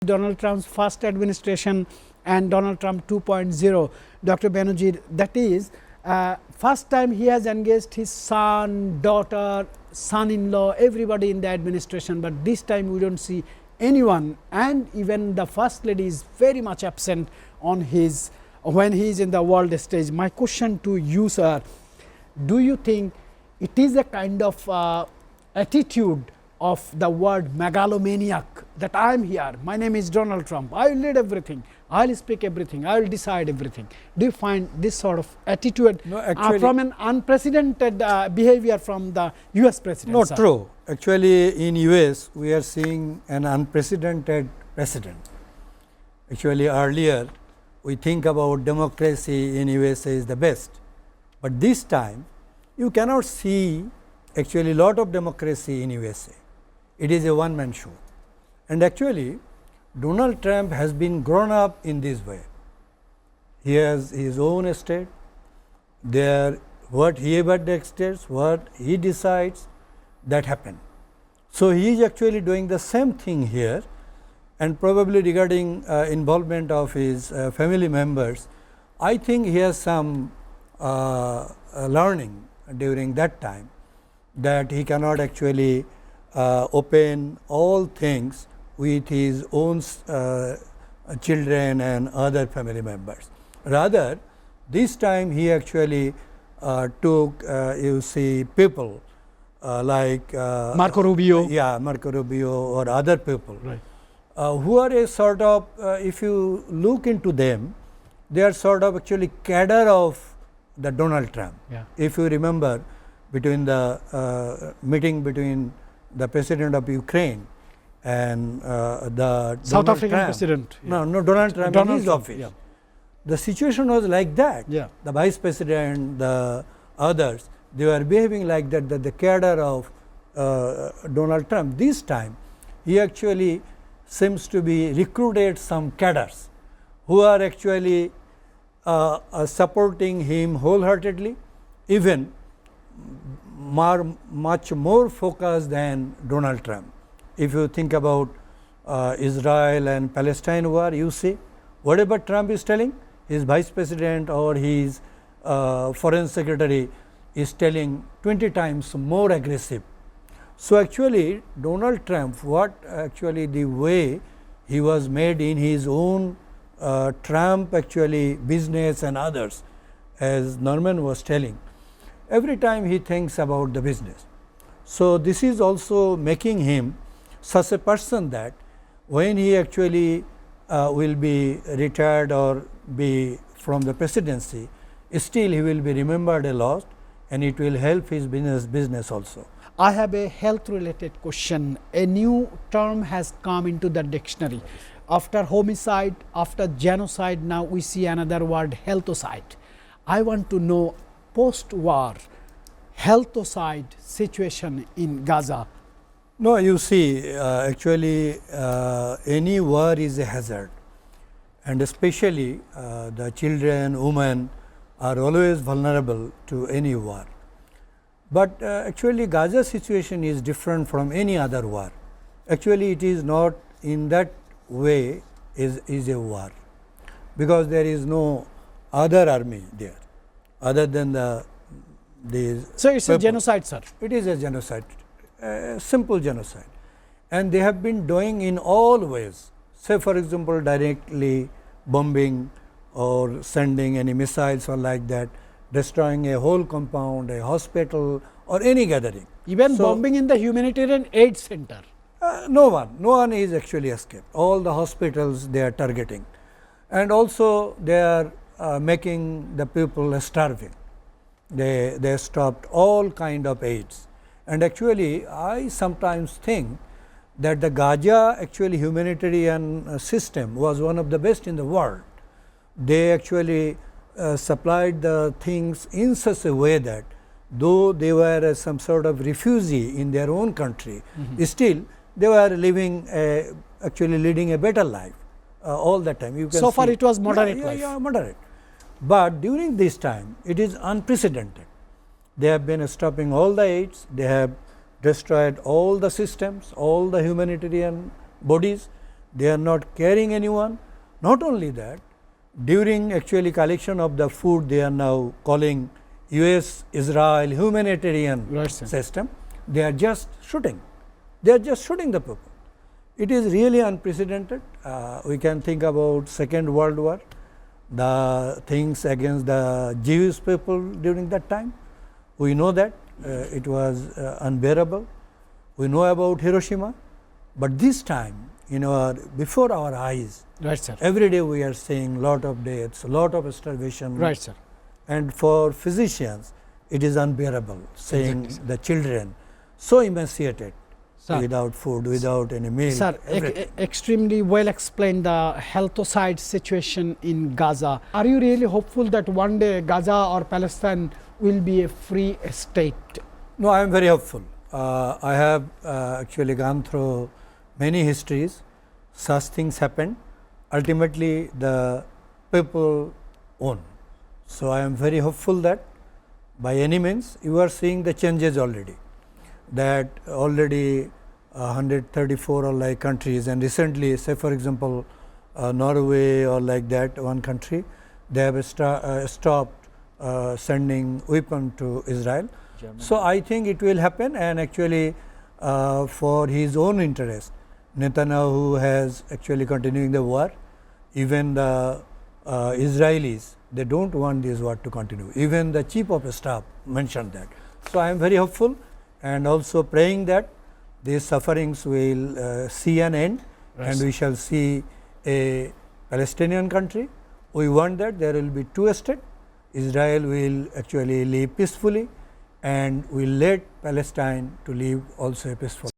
Donald Trump's first administration and Donald Trump 2.0, Dr. Be-Nazir, that is first time he has engaged his son, daughter, son-in-law, everybody in the administration, but this time we don't see anyone, and even the first lady is very much absent on his when he is in the world stage. My question to you, sir, do you think it is a kind of attitude of the word megalomaniac, that I am here, my name is Donald Trump, I will lead everything, I will speak everything, I will decide everything. Do you find this sort of attitude from an unprecedented behavior from the US president? No, true. Actually, in US, we are seeing an unprecedented precedent. Actually, earlier, we think about democracy in USA is the best, but this time, you cannot see actually lot of democracy in USA. It is a one-man show. And actually, Donald Trump has been grown up in this way. He has his own estate. There, what he ever dictates, what he decides, that happen. So he is actually doing the same thing here, and probably regarding involvement of his family members, I think he has some learning during that time, that he cannot actually open all things with his own children and other family members. Rather, this time he actually took, you see, people like Marco Rubio. Yeah, Marco Rubio or other people, right, who are a sort of, if you look into them, they are sort of actually cadre of the Donald Trump. Yeah. If you remember, between the meeting between the president of Ukraine and the South Donald African Trump. president. Yeah. No, Donald Trump in his office. Yeah. The situation was like that. Yeah. The vice president, the others, they were behaving like that, the cadre of Donald Trump. This time, he actually seems to be recruited some cadres who are actually supporting him wholeheartedly, even much more focused than Donald Trump. If you think about Israel and Palestine war, you see, whatever Trump is telling, his vice president or his foreign secretary is telling 20 times more aggressive. So actually, Donald Trump, what actually the way he was made in his own Trump actually business and others, as Norman was telling, every time he thinks about the business. So this is also making him such a person that when he actually will be retired or be from the presidency, still he will be remembered a lot, and it will help his business also. I have a health related question. A new term has come into the dictionary. After homicide, after genocide, now we see another word, healthocide. I want to know post-war healthocide situation in Gaza. No, you see, actually any war is a hazard, and especially the children, women are always vulnerable to any war. But actually Gaza situation is different from any other war. Actually it is not in that way is a war, because there is no other army there other than these. So it's a genocide, sir. It is a genocide, simple genocide, and they have been doing in all ways. Say for example, directly bombing or sending any missiles or like that, destroying a whole compound, a hospital or any gathering. Even bombing in the humanitarian aid center. No one is actually escaped. All the hospitals they are targeting, and also they are making the people starving. They stopped all kind of aids, and actually I sometimes think that the Gaza actually humanitarian system was one of the best in the world. They actually supplied the things in such a way that though they were some sort of refugee in their own country, still they were living actually leading a better life all the time. You can so far see. it was moderate life. Yeah, moderate. But during this time, it is unprecedented. They have been stopping all the aids, they have destroyed all the systems, all the humanitarian bodies, they are not carrying anyone. Not only that, during actually collection of the food, they are now calling US Israel humanitarian Right, sir. system. They are just shooting. They are just shooting the people. It is really unprecedented. We can think about Second World War, the things against the Jewish people during that time. We know that it was unbearable. We know about Hiroshima, but this time, before our eyes, Right, sir. every day we are seeing lot of deaths, lot of starvation. Right, sir. And for physicians, it is unbearable seeing Exactly, sir. the children so emaciated, Sir. without food, without any meal. Sir, extremely well explained the healthocide situation in Gaza. Are you really hopeful that one day Gaza or Palestine will be a free state? No, I am very hopeful. I have actually gone through many histories. Such things happen. Ultimately, the people won. So, I am very hopeful that by any means, you are seeing the changes already. That already 134 or like countries, and recently, say for example, Norway or like that one country, they have stopped sending weapon to Israel. Germany. So, I think it will happen, and actually for his own interest, Netanyahu has actually continuing the war. Even the Israelis, they do not want this war to continue. Even the chief of staff mentioned that. So, I am very hopeful and also praying that these sufferings will see an end, and we shall see a Palestinian country. We want that there will be two states. Israel will actually live peacefully, and will let Palestine to live also a peaceful